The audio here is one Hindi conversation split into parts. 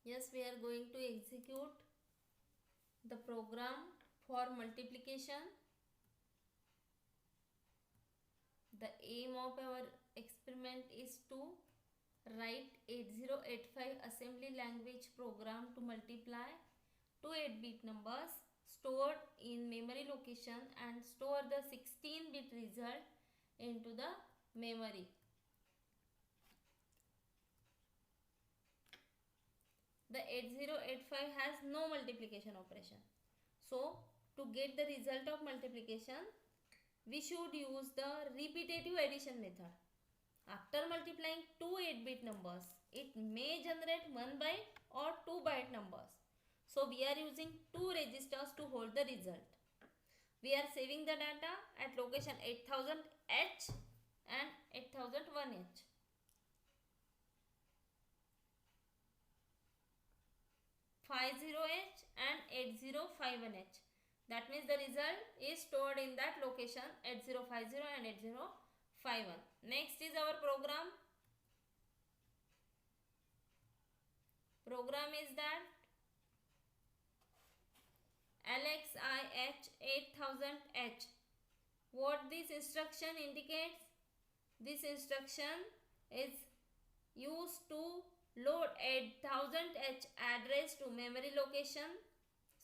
Yes, we are going to execute the program for multiplication. The aim of our experiment is to write 8085 assembly language program to multiply two 8-bit numbers stored in memory location and store the 16-bit result into the memory. The 8085 has no multiplication operation. So to get the result of multiplication, we should use the repetitive addition method. After multiplying two 8-bit numbers, it may generate 1 byte or 2 byte numbers. So we are using two registers to hold the result. We are saving the data at location 8000H and 8001H. 50H and 8051H. That means the result is stored in that location 8050 and 8051. Next is our program. Program is that LXIH 8000H. What this instruction indicates? This instruction is used to load 8000H address to memory location,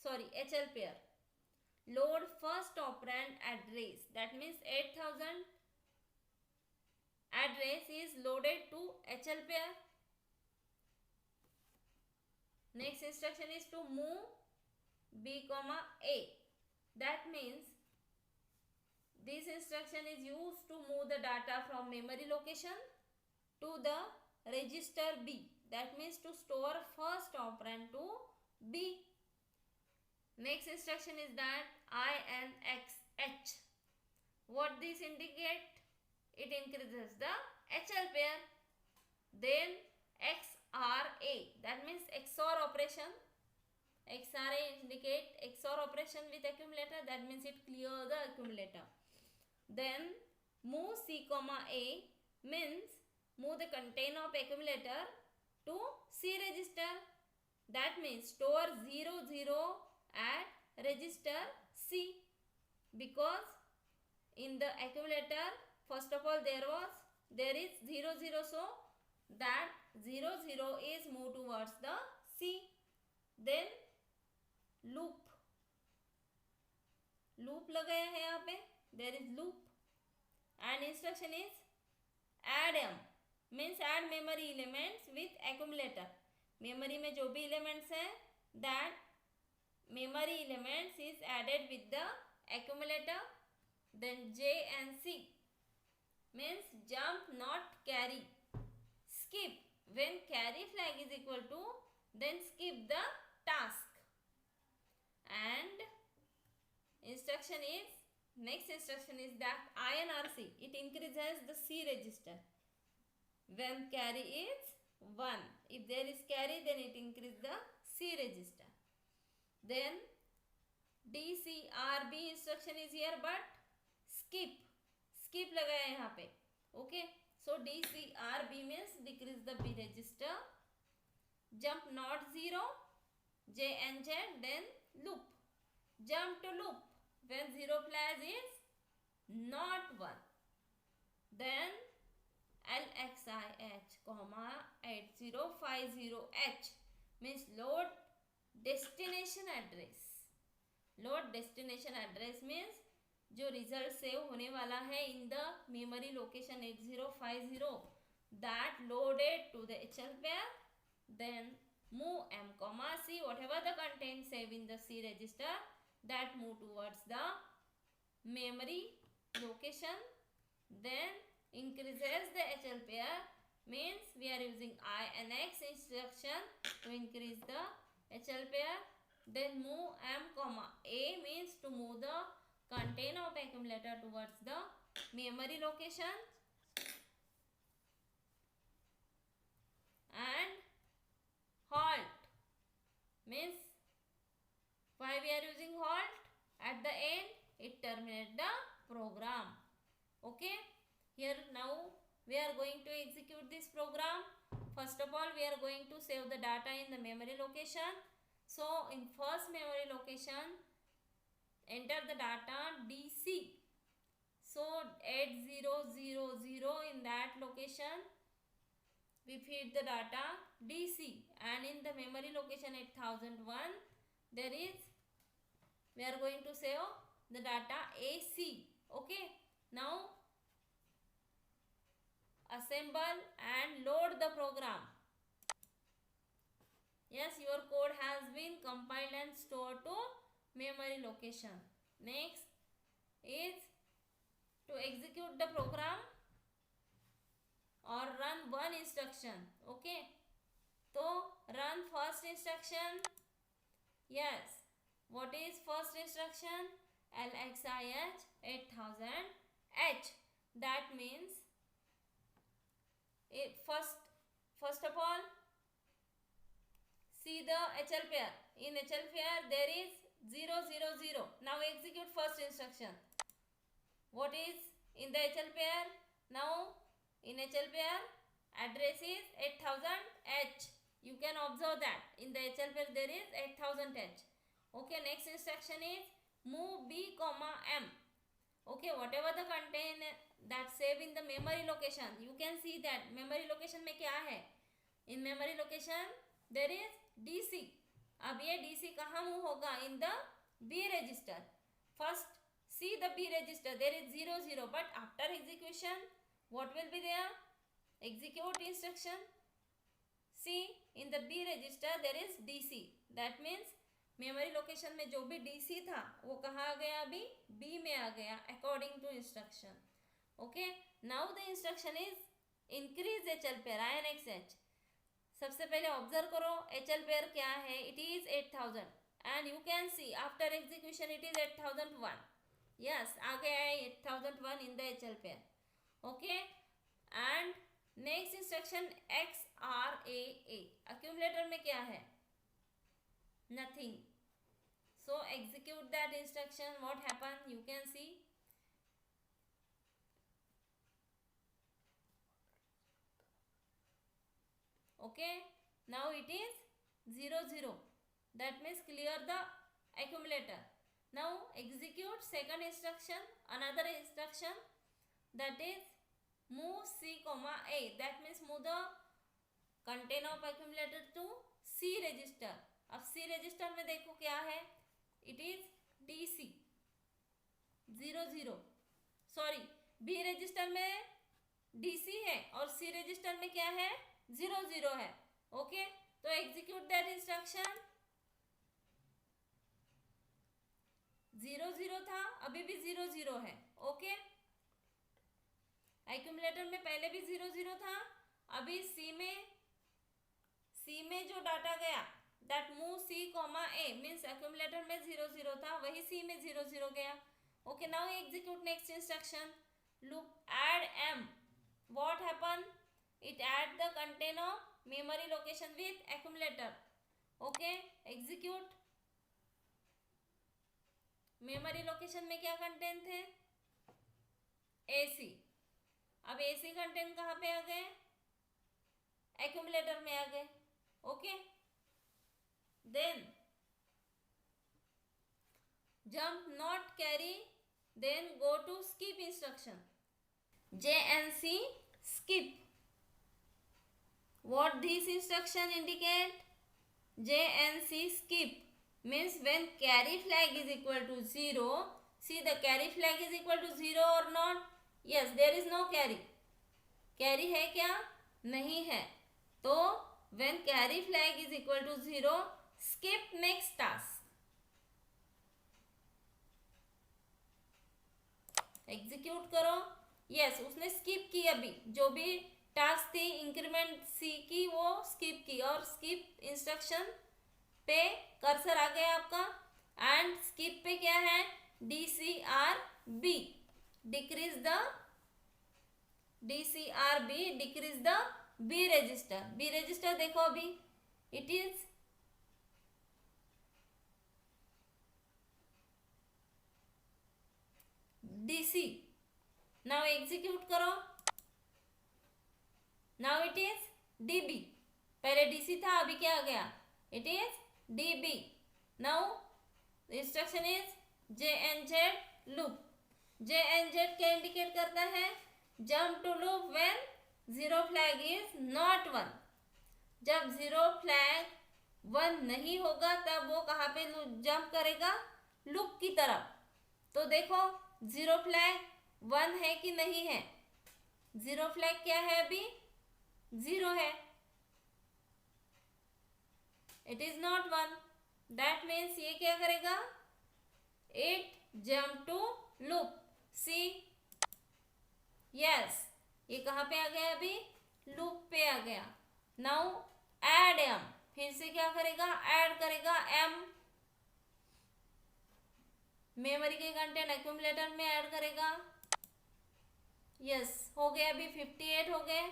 HL pair. Load first operand address. That means 8000 address is loaded to HL pair. Next instruction is to move B, A. That means this instruction is used to move the data from memory location to the register B. That means to store first operand to B. Next instruction is that INXH. What this indicate? It increases the HL pair. Then XRA. That means XOR operation. XRA indicate XOR operation with accumulator. That means it clears the accumulator. Then move C, A means move the content of accumulator to C register. That means store 00 at register C, because in the accumulator first of all there is 00, so that 00 is moved towards the C. Then loop लगाया है यहाँ पे, there is loop and instruction is add M means add memory elements with accumulator. Memory में जो भी एलिमेंट्स हैं that memory elements is added with the accumulator. Then J and C means jump not carry. Skip when carry flag is equal to, then skip the task. And instruction is, next instruction is that INRC, it increases the C register when carry is 1. If there is carry, then it increases the C register. Then DCRB instruction is here, but skip लगाया है यहाँ पे. Okay, so DCRB means decrease the B register. Jump not 0, J and Z. Then loop, jump to loop when 0 flag is not 1. Then LXIH, 8050H means load destination address. Load destination address means जो रिजल्ट सेव होने वाला है इन the memory location 8050 that loaded to the HL pair. Then move M, C, whatever the content saved in the C register, that move towards the memory location. Then increases the HL pair means we are using INX instruction to increase the HL pair. Then move M, A means to move the content of accumulator towards the memory location. And halt means why we are using halt? At the end it terminates the program. Okay, here now we are going to execute this program. first of all we are going to save the data in the memory location. So in first memory location enter the data DC. So at 000 in that location we feed the data DC, and in the memory location at 1001 there is, we are going to save the data AC. Okay, now assemble and load the program. Yes, your code has been compiled and stored to memory location. Next is to execute the program or run one instruction. Okay, so run first instruction. Yes, what is first instruction? LXIH 8000H. That means first of all see the HL pair. In HL pair there is 000. Now execute first instruction. What is in the HL pair? Now in HL pair address is 8000H. You can observe that in the HL pair there is 8000H. Okay, next instruction is move B, M. Okay, whatever the content that save in the memory location, you can see that memory location में क्या है? In memory location there is DC. अब ये DC कहाँ move होगा? In the B register. First see the B register, there is 00, but after execution what will be there? Execute instruction. See, in the B register there is DC. That means memory location में जो भी DC था वो कहाँ आ गया? अभी B में आ गया according to instruction. Okay, now the instruction is increase HL pair INXH. सबसे पहले ऑब्जर्व करो HL पेयर क्या है. It is 8000 and you can see after execution it is 8001. Yes, आ गया है 8001 in the HL pair. Okay, and next instruction XRAA. Accumulator में क्या है? Nothing. So execute that instruction. What happened? You can see. Okay, now it is 00. That means clear the accumulator. Now execute second instruction, another instruction, that is move C, A. That means move the content of accumulator to C register. अब C रजिस्टर में देखो क्या है? It is DC 00. Sorry, B register में DC है और C रजिस्टर में क्या है? 00 है. ओके, तो एग्जीक्यूट दैट इंस्ट्रक्शन. 00 था, अभी भी 00 है. ओके, एक्यूमुलेटर में पहले भी 00 था, अभी C में जो डाटा गया that move C, A means accumulator में 00 था, वही C में 00 गया. Okay, now execute next instruction. Look, add M. What happened? It add the content of memory location with accumulator. Okay, execute. memory location में क्या content थे? AC. अब AC content कहाँ पे आ गए? accumulator में आ गए. Okay, then jump not carry, then go to skip instruction. JNC skip. What this instruction indicate? JNC skip means when carry flag is equal to 0. See, the carry flag is equal to 0 or not? Yes, there is no carry. Carry है क्या? नहीं है. तो when carry flag is equal to 0, skip next task. Execute करो. यस, उसने स्किप की. अभी जो भी टास्क थी इंक्रीमेंट C की वो स्किप की, और स्किप इंस्ट्रक्शन पे कर्सर आ गया आपका. एंड स्किप पे क्या है? DCRB decrease the B register. B register देखो अभी it is DC. now execute करो. now it is DB, पहले DC था, अभी क्या आ गया, it is DB. Now instruction is JNZ loop. JNZ क्या इंडिकेट करता है, jump to loop when zero flag is not 1. जब जीरो फ्लैग 1 नहीं होगा तब वो कहाँ पे जंप करेगा, लूप की तरफ. तो देखो जीरो फ्लैग 1 है कि नहीं है, जीरो फ्लैग क्या है, अभी 0 है, it is not 1. That means ये क्या करेगा, it jump to loop. See, yes, ये कहाँ पे आ गया, अभी लूप पे आ गया. नाउ एड m, फिर से क्या करेगा, ऐड करेगा m, मेमोरी के कंटेंट एक्यूमुलेटर में ऐड करेगा. यस, हो गया, अभी 58 हो गए.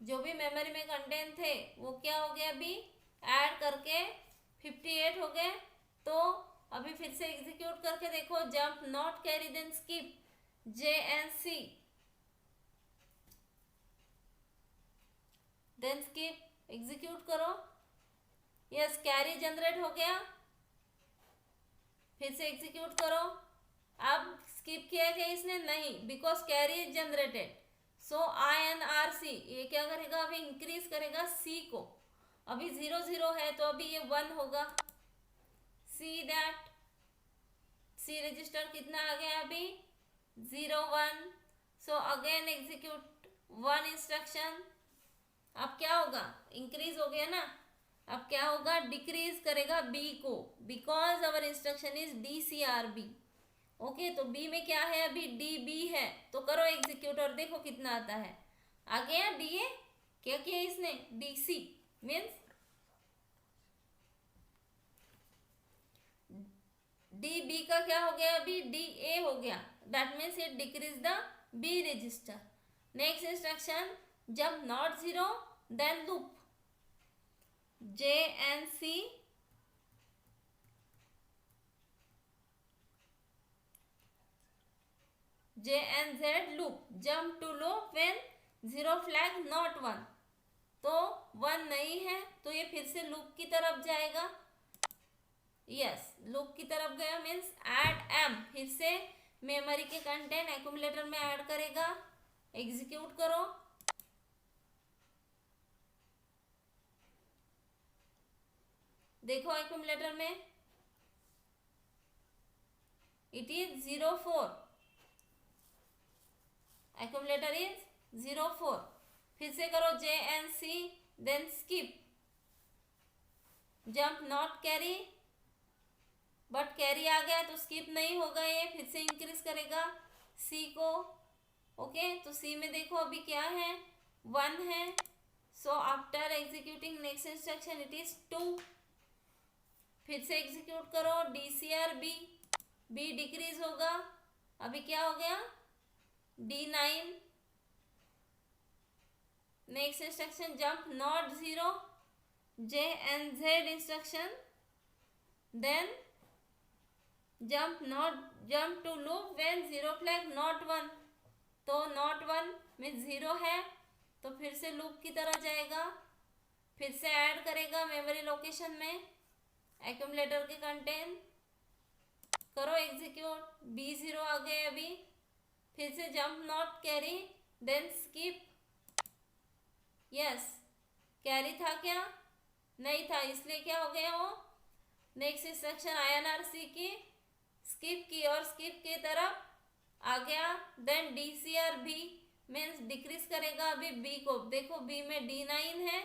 जो भी मेमोरी में कंटेंट थे वो क्या हो गया, अभी ऐड करके 58 हो गए. तो अभी फिर से एग्जीक्यूट करके देखो, jump not carry then skip JNC, then skip, execute करो. यस, कैरी जनरेट हो गया, फिर से एग्जीक्यूट करो. अब स्किप किया क्या इसने, नहीं, because carry is generated. So INRC ये क्या करेगा, अभी इंक्रीज करेगा C को. अभी 0 है तो अभी ये 1 होगा. सी दैट C रजिस्टर कितना आ गया, अभी 0 1. So again execute 1 instruction. अब क्या होगा, इंक्रीज हो गया ना. अब क्या होगा, डिक्रीज करेगा B को, because our instruction is DCRB. Okay, तो B में क्या है, अभी DB है. तो करो एग्जीक्यूट और देखो कितना आता है. आ गया DA, क्या किया इसने, DC मीन्स DB का क्या हो गया, अभी DA हो गया. That means it decrease the B register. Next instruction, jump not 0 then loop JNC JNZ loop, jump to loop when zero flag not 1. तो 1 नहीं है तो ये फिर से लूप की तरफ जाएगा. यस, लूप की तरफ गया मीन्स ऐड m, फिर से मेमोरी के कंटेंट एक्यूमुलेटर में ऐड करेगा. एग्जीक्यूट करो. देखो एक्यूमुलेटर में इट इज 04, एक्यूमुलेटर इज 04. फिर से करो JNC then skip, jump not carry, but carry आ गया तो स्किप नहीं होगा, ये फिर से इंक्रीज करेगा C को. ओके, तो C में देखो अभी क्या है, 1 है. So after executing next instruction it is 2. फिर से एग्जीक्यूट करो, DCRB, B डिक्रीज होगा, अभी क्या हो गया, D9. Next instruction, jump not 0 JNZ instruction, then jump to loop when zero flag not 1. तो नॉट 1 मीन 0 है तो फिर से लूप की तरह जाएगा, फिर से ऐड करेगा मेमोरी लोकेशन में एक्यूमुलेटर के कंटेंट. करो एग्जीक्यूट, B0 आ गए अभी. फिर से jump not carry then skip. Yes, carry था क्या, नहीं था, इसलिए क्या हो गया वो. नेक्स्ट इंस्ट्रक्शन INRC की स्किप की और स्किप की तरफ आ गया. देन DCRB मीन्स डिक्रीज करेगा अभी B को. देखो B में D9 है,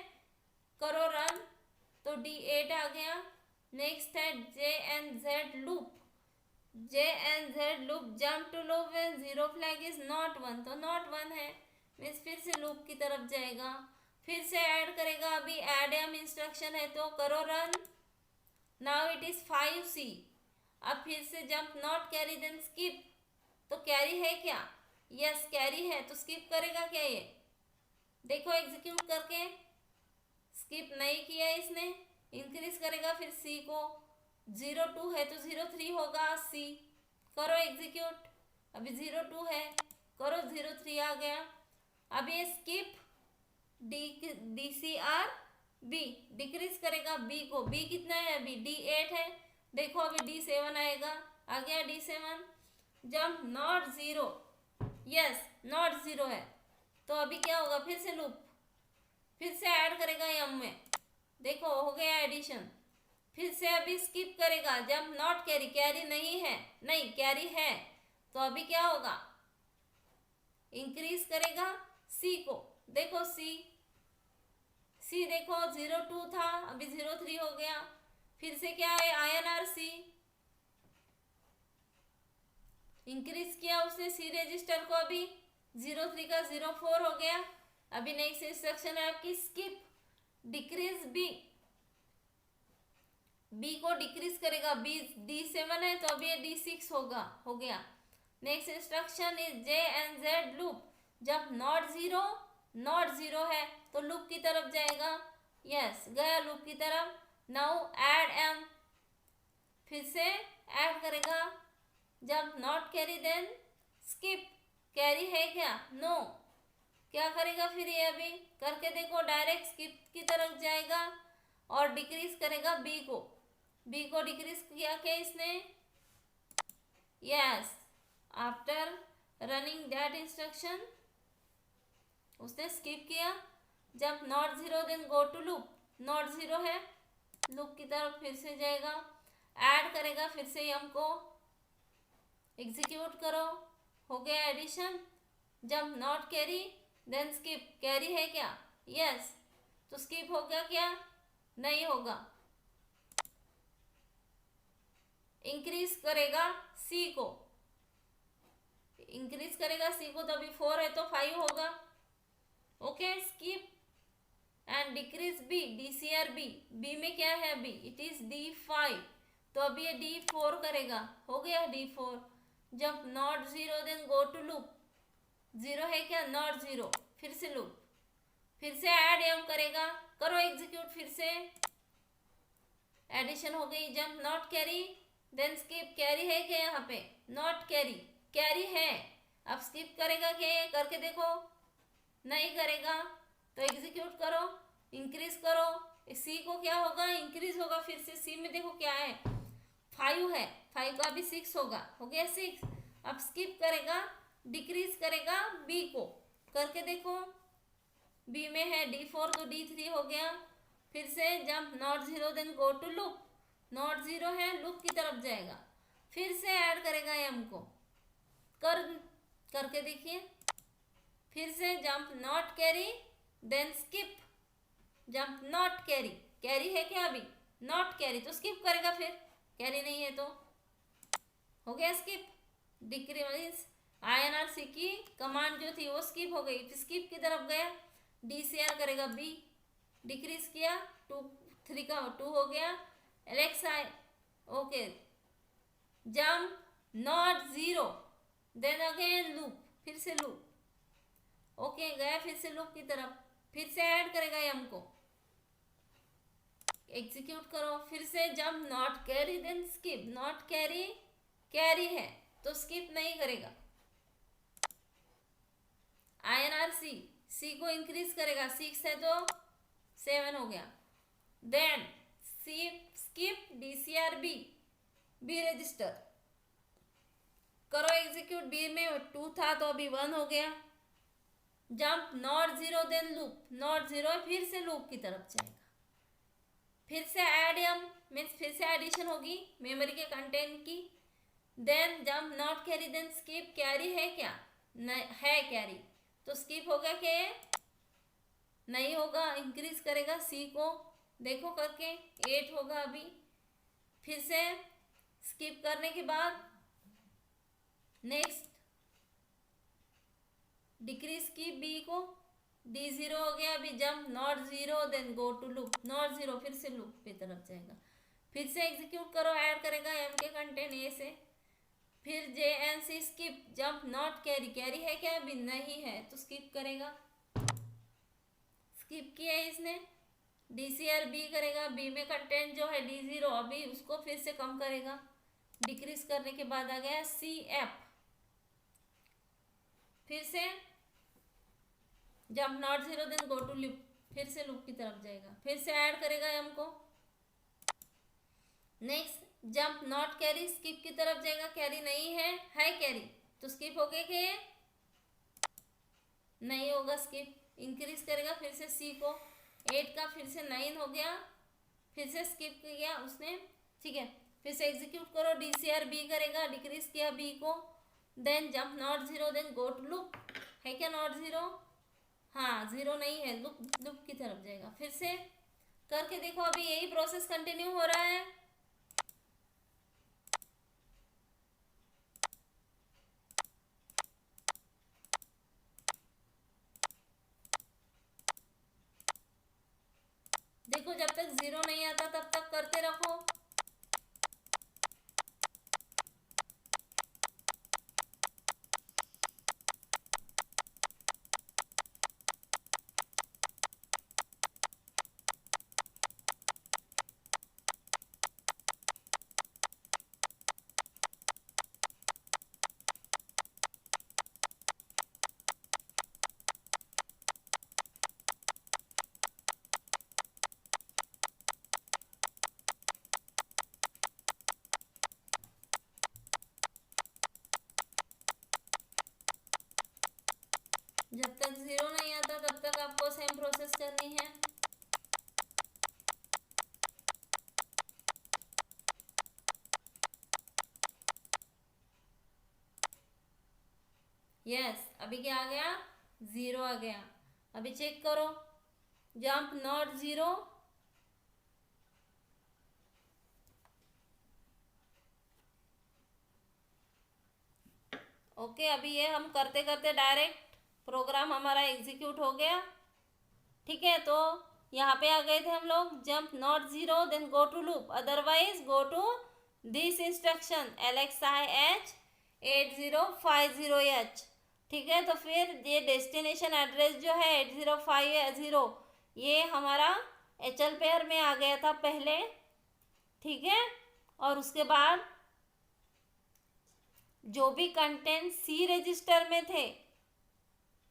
करो रन तो D8 आ गया. नेक्स्ट है JNZ loop, JNZ loop, jump to loop when zero flag is not 1. तो नॉट 1 है मीन्स फिर से लूप की तरफ जाएगा, फिर से ऐड करेगा. अभी ऐड m इंस्ट्रक्शन है तो करो run. Now it is 5C. अब फिर से jump not carry then skip. तो कैरी है क्या, यस कैरी है, तो स्किप करेगा क्या ये, देखो एग्जीक्यूट करके. स्किप नहीं किया इसने, इंक्रीज करेगा फिर C को. 02 है तो 03 होगा C. करो एग्जीक्यूट, अभी 02 है, करो 0 3 आ गया। अब ये स्किप DCR B डिक्रीज करेगा B को। B कितना है अभी? D8 है। देखो अभी D7 आएगा। आ गया D7। जब not zero, yes not zero है तो अभी क्या होगा? फिर से लूप, फिर से ऐड करेगा m में। देखो हो गया एडिशन। फिर से अभी स्किप करेगा जब नॉट कैरी, कैरी नहीं है, नहीं कैरी है तो अभी क्या होगा? इंक्रीज करेगा C को। देखो C देखो 0 2 था, अभी 0 3 हो गया। फिर से क्या है? INR C इंक्रीज किया उसने C रजिस्टर को। अभी 0 3 का 0 4 हो गया। अभी नेक्स्ट इंस्ट्रक्शन है आपकी स्किप डिक्रीज B को डिक्रीज करेगा। B D7 है तो अभी ये D6 होगा, हो गया। Next instruction is J and Z loop. जब नॉट जीरो है तो लूप की तरफ जाएगा। यस गया लूप की तरफ। नाउ ऐड M, फिर से ऐड करेगा। जब not carry then skip, carry है क्या? नो। क्या करेगा फिर ये? अभी करके देखो, डायरेक्ट स्किप की तरफ जाएगा और डिक्रीज करेगा B को डिक्रीज किया क्या इसने? Yes after running that instruction उसने स्किप किया। जब not zero then go to loop, not zero है लूप की तरफ फिर से जाएगा, ऐड करेगा फिर से m को। एग्जीक्यूट करो, हो गया एडिशन। जब not carry then skip, carry है क्या? यस तो स्किप हो गया क्या? नहीं होगा। इंक्रीज करेगा C को, इंक्रीज करेगा C को तो अभी 4 है तो 5 होगा। Okay skip and decrease B DCR B में क्या है अभी? इट इज D5 तो अभी ये D4 करेगा। हो गया D4। जब not zero then go to loop, zero है क्या? नॉट जीरो, फिर से लूप, फिर से ऐड M करेगा। करो एग्जीक्यूट फिर से, एडिशन हो गई। जब not carry then skip, carry है क्या यहाँ पे? नॉट कैरी, कैरी है। अब स्किप करेगा क्या? ये करके देखो, नहीं करेगा तो एग्जीक्यूट करो, इंक्रीज करो। C को क्या होगा? इंक्रीज होगा फिर से। C में देखो क्या है? 5 है, 5 का अभी 6 होगा, हो गया 6। अब स्किप करेगा, डिक्रीज करेगा B को, करके देखो। B में है D4 तो D3 हो गया। फिर से जब not zero then go to loop, not zero है लूप की तरफ जाएगा, फिर से ऐड करेगा M को। करके देखिए। फिर से jump not carry then skip, jump not carry, carry है क्या अभी? नॉट कैरी तो स्किप करेगा फिर, कैरी नहीं है तो हो गया स्किप। डिक्रीज INR C की कमांड जो थी वो स्किप हो गई, स्किप की तरफ गया। DCR करेगा B, डिक्रीज किया 2 3 का 2 हो गया। LXI okay jump not zero then again loop, फिर से लूप। ओके गया फिर से लूप की तरफ, फिर से ऐड करेगा M को। एग्जीक्यूट करो फिर से। Jump not carry then skip, not carry, carry है तो स्किप नहीं करेगा। INR C को इंक्रीज करेगा, 6 है तो 7 हो गया। Then skip DCR B register, करो एग्जीक्यूट। B में 2 था तो अभी 1 हो गया। Jump not zero then loop, not zero फिर से लूप की तरफ जाएगा। फिर से ऐड M मीन्स फिर से एडिशन होगी मेमोरी के कंटेंट की। Then jump not carry then skip, carry है क्या? नहीं है कैरी तो स्किप होगा क्या? नहीं होगा। इंक्रीज करेगा C को, देखो करके 8 होगा अभी। फिर से स्किप करने के बाद नेक्स्ट डिक्रीज की B को, D0 हो गया। अभी jump not zero then go to loop, not zero फिर से लूप की तरफ जाएगा। फिर से एग्जीक्यूट करो, ऐड करेगा M के कंटेंट A से। फिर J and C skip, jump not carry, carry है क्या? अभी नहीं है तो स्किप करेगा। स्किप किया है इसने। DCR B करेगा, B में कंटेंट जो है D0 अभी उसको फिर से कम करेगा। डिक्रीज करने के बाद आ गया CF, फिर से jump not zero then go to loop, फिर से लूप की तरफ जाएगा, फिर से ऐड करेगा m को। Next jump not carry, skip की तरफ जाएगा, कैरी नहीं है, है कैरी तो स्किप हो गया कि नहीं होगा स्किप, इंक्रीज करेगा फिर से c को, 8 का फिर से 9 हो गया, फिर से स्किप किया उसने, ठीक है। फिर से एग्जीक्यूट करो, DCR B करेगा, डिक्रीज किया B को, then jump not zero then go to loop, है क्या नॉट जीरो, हाँ जीरो नहीं है, लूप लूप की तरफ जाएगा। फिर से करके देखो, अभी यही प्रोसेस कंटिन्यू हो रहा है। देखो जब तक जीरो नहीं आता तब तक करते रखो। जब तक जीरो नहीं आता तब तक आपको सेम प्रोसेस करनी है। यस अभी क्या आ गया, जीरो आ गया। अभी चेक करो, जंप नॉट जीरो, ओके। अभी ये हम करते करते डायरेक्ट प्रोग्राम हमारा एग्जीक्यूट हो गया, ठीक है। तो यहाँ पे आ गए थे हम लोग, jump not zero then go to loop, otherwise go to this instruction LXIH 8050H, ठीक है। तो फिर ये डेस्टिनेशन एड्रेस जो है 8050, ये हमारा HL पेयर में आ गया था पहले, ठीक है। और उसके बाद जो भी कंटेंट C रजिस्टर में थे,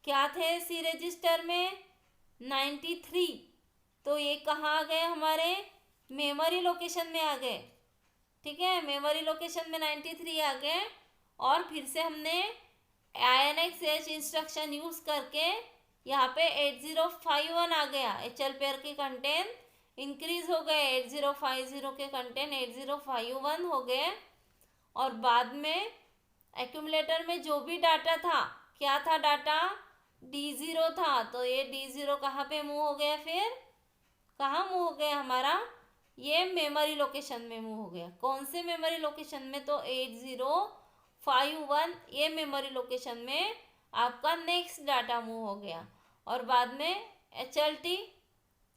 क्या थे C रजिस्टर में 93, तो ये कहाँ आ गए, हमारे मेमोरी लोकेशन में आ गए, ठीक है। मेमोरी लोकेशन में 93 आ गए। और फिर से हमने INX इंस्ट्रक्शन यूज करके यहाँ पे 8051 आ गया, HL पेयर के कंटेंट इंक्रीज हो गए, 8050 के कंटेंट 8051 हो गए। और बाद में एक्यूमुलेटर में जो भी डाटा था, क्या था डाटा, D0 था, तो ये D0 कहाँ पे मूव हो गया, फिर कहाँ मूव हो गया हमारा, ये मेमोरी लोकेशन में मूव हो गया। कौन से मेमोरी लोकेशन में, तो 8051 ये मेमोरी लोकेशन में आपका नेक्स्ट डाटा मूव हो गया। और बाद में HLT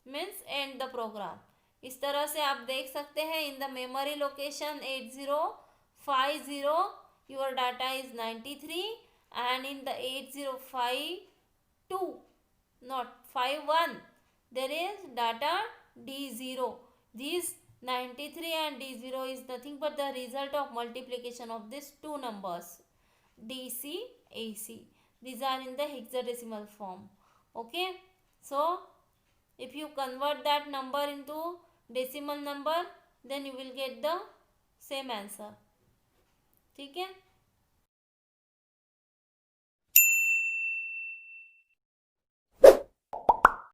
means end the program. इस तरह से आप देख सकते हैं, in the memory location 8050 your data is 93, and in the 8052 not 51 there is data D0. These 93 and D0 is nothing but the result of multiplication of these two numbers DC AC. These are in the hexadecimal form, okay. So if you convert that number into decimal number, then you will get the same answer, ठीक है।